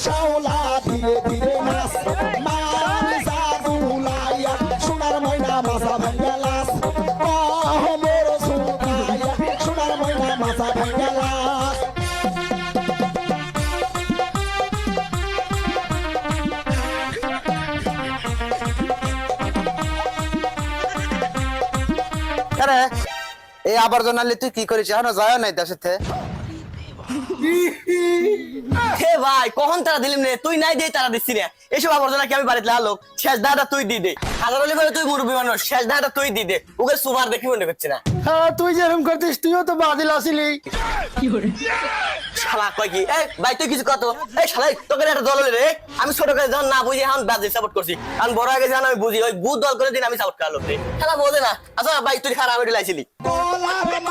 শাওলা ধীরে ধীরে নাচ মান জাদু লাইয়া সোনার ময়না মাথা ভাঙ্গা লাস মোর সুতাইয়া সোনার ময়না মাথা ভাঙ্গা লাস আরে এই আবর্জনা নিয়ে তুই কি করিস এখনো যায় নাই দেশের থেকে? হে ভাই কখন তারা দিলিম রে তুই নাই দেই তারা দিচ্ছি না এসব আবর্জনা কি আমি বাড়িতে লালো শেষ দাঁড়া তুই দি দে হাজার হলে বলে তুই মুরব্বী মানুষ শেষ দাঁড়া তুই দি দে ওকে সুপার দেখি মনে করছে না হ্যাঁ তুই যেরকম করতিস তুইও তো বাদিল আসিলি। শালা কয় কি এই ভাই তুই কিছু কত এই শালা তোকে একটা দল হলে রে আমি ছোট করে যখন না বুঝি এখন বাজে সাপোর্ট করছি কারণ বড় আগে যখন আমি বুঝি ওই বুধ দল করে দিন আমি সাপোর্ট করলাম রে শালা বোঝে না আচ্ছা ভাই তুই খারাপ আমি লাইছিলি